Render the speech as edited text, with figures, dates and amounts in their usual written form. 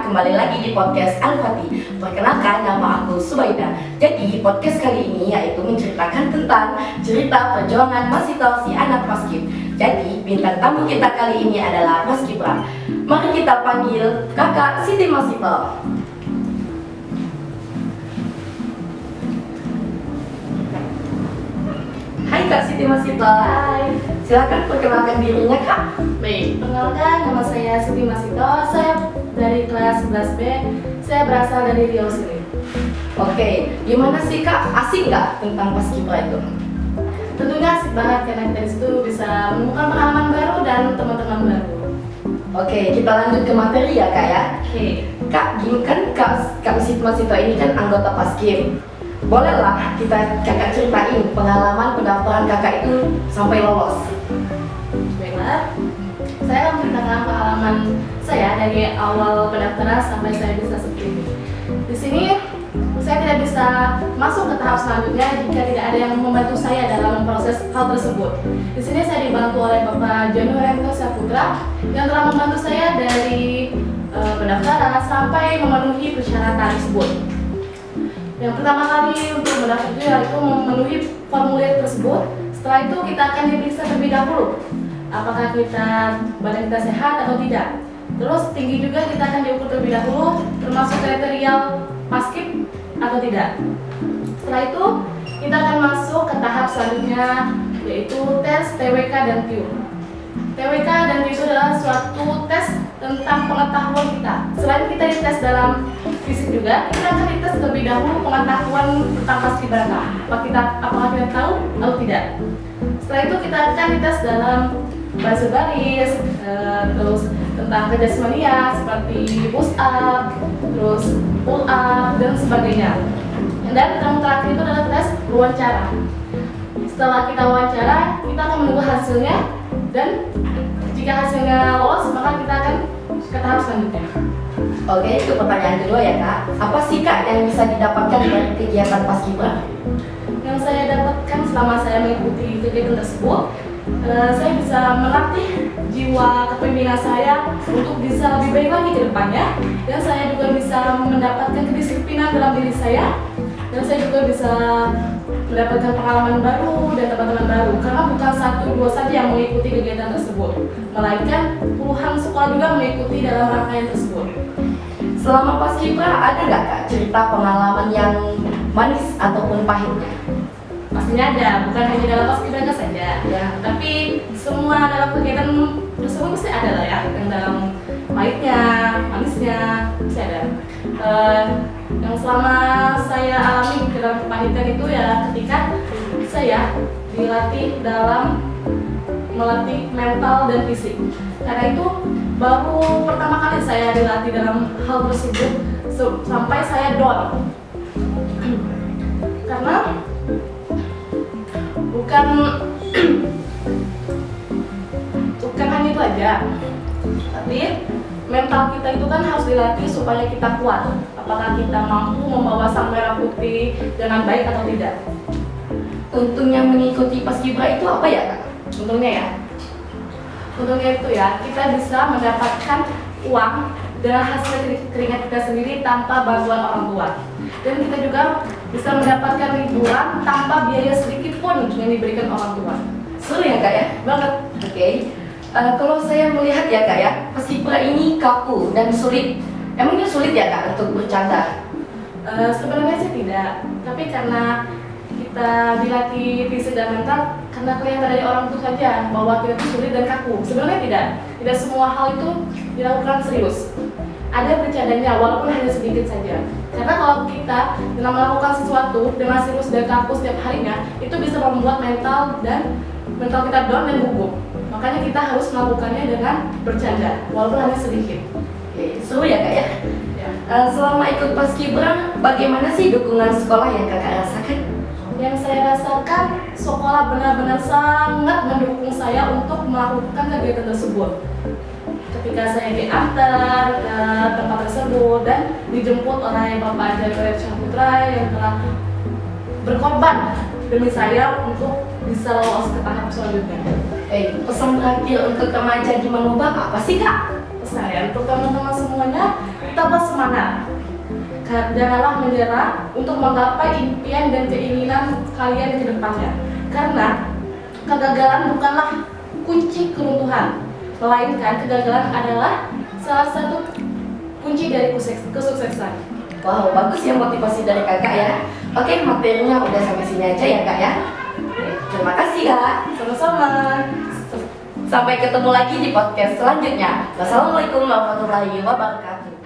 kembali lagi di podcast Al-Fatih. Perkenalkan, nama aku Subaida. Jadi podcast kali ini yaitu menceritakan tentang cerita perjuangan Masito si anak Paskib. Jadi bintang tamu kita kali ini adalah Paskibra. Mari kita panggil kakak Siti Masito. Hai Kak Siti Masito. Hai. Silakan perkenalkan dirinya Kak. Baik, perkenalkan nama saya Siti Masito. Saya dari kelas 11B. Saya berasal dari Riau sini. Oke, gimana sih Kak? Asik nggak tentang Paskibra itu? Tentunya asik banget karena kita di situ bisa menemukan pengalaman baru dan teman-teman baru. Oke, kita lanjut ke materi ya Kak ya. Oke. Kak, gini kan Kak Siti Masito ini kan anggota Paskib. Bolehlah kita kakak ceritain pengalaman pendaftaran kakak itu sampai lolos. Baiklah. Saya akan menceritakan pengalaman saya dari awal pendaftaran sampai saya bisa seperti ini. Di sini saya tidak bisa masuk ke tahap selanjutnya jika tidak ada yang membantu saya dalam memproses hal tersebut. Di sini saya dibantu oleh Bapak Jonu Rento Saputra yang telah membantu saya dari pendaftaran sampai memenuhi persyaratan tersebut. Yang pertama kali untuk mendaftar itu yaitu memenuhi formulir tersebut. Setelah itu kita akan diperiksa terlebih dahulu apakah badan kita sehat atau tidak. Terus tinggi juga kita akan diukur terlebih dahulu termasuk kriteria Paskib atau tidak. Setelah itu kita akan masuk ke tahap selanjutnya yaitu tes TWK dan TIU. TWK dan TIU itu adalah suatu tes tentang pengetahuan kita. Selain kita dites dalam fisik juga, kita akan dites terlebih dahulu pengetahuan tentang Paskibraka. Apakah kita tahu atau tidak? Setelah itu kita akan dites dalam bahasa baris, terus tentang kejasmania seperti push up, terus pull up dan sebagainya. Dan yang terakhir itu adalah tes wawancara. Setelah kita wawancara, kita akan menunggu hasilnya dan jika hasilnya lolos maka kita akan ke tahap selanjutnya. Oke, itu pertanyaan kedua ya Kak. Apa sih Kak yang bisa didapatkan dari kegiatan Paskibra? Yang saya dapatkan selama saya mengikuti kegiatan tersebut, saya bisa melatih jiwa kepemimpinan saya untuk bisa lebih baik lagi ke depannya, dan saya juga bisa mendapatkan kedisiplinan dalam diri saya, dan saya juga bisa mendapatkan pengalaman baru dan teman-teman baru, karena bukan 1-2 saja yang mengikuti kegiatan tersebut, melainkan puluhan sekolah juga mengikuti dalam rangkaian tersebut. Selama Paskibra ada nggak Kak cerita pengalaman yang manis ataupun pahitnya? Pastinya ada, bukan hanya dalam Paskibraka saja, ya, tapi semua dalam kegiatan tersebut pasti ada lah ya, yang dalam pahitnya, manisnya, pasti ada. Yang selama saya alami dalam kepahitan itu ya ketika saya dilatih dalam melatih mental dan fisik. Karena itu baru pertama kali saya dilatih dalam hal tersebut sampai saya down. Karena bukan hanya itu aja, tapi mental kita itu kan harus dilatih supaya kita kuat. Apakah kita mampu membawa sang merah putih dengan baik atau tidak? Untungnya mengikuti Paskibra itu apa ya Kak? Untungnya itu ya, kita bisa mendapatkan uang dengan hasil keringat kita sendiri tanpa bantuan orang tua. Dan kita juga bisa mendapatkan liburan tanpa biaya sedikit pun yang diberikan orang tua. Seru ya Kak ya? Banget. Oke. Kalau saya melihat ya Kak ya, Paskibra ini kaku dan sulit. Emangnya sulit ya Kak untuk bercanda? Sebenarnya sih tidak, tapi karena kita dilatih fisik dan mental, karena kelihatan dari orang itu saja bahwa kita itu sulit dan kaku. Sebenarnya tidak semua hal itu dilakukan serius. Ada bercandanya walaupun hanya sedikit saja. Karena kalau kita dalam melakukan sesuatu dengan serius dan kaku setiap harinya, itu bisa membuat mental kita down dan gugup. Makanya kita harus melakukannya dengan bercanda walaupun hanya sedikit. Oke, seru ya Kak ya? Ya. Selama ikut Paskibra, bagaimana sih dukungan sekolah yang Kakak rasakan? Yang saya rasakan, sekolah benar-benar sangat mendukung saya untuk melakukan kegiatan tersebut. Ketika saya diantar ke tempat tersebut dan dijemput oleh Bapak Janu Saputra yang telah berkorban demi saya untuk bisa lolos ke tahap selanjutnya. Pesan terakhir untuk remaja di Manubang apa sih Kak? Pesan ya untuk teman-teman semuanya, tetaplah semangat. Janganlah menyerah untuk menggapai impian dan keinginan kalian ke depannya. Karena kegagalan bukanlah kunci keruntuhan, melainkan kegagalan adalah salah satu kunci dari kesuksesan. Wow, bagus ya motivasi dari kakak ya. Oke, materinya udah sampai sini aja ya kak ya. Terima kasih kak. Sama-sama. Sampai ketemu lagi di podcast selanjutnya. Wassalamualaikum warahmatullahi wabarakatuh.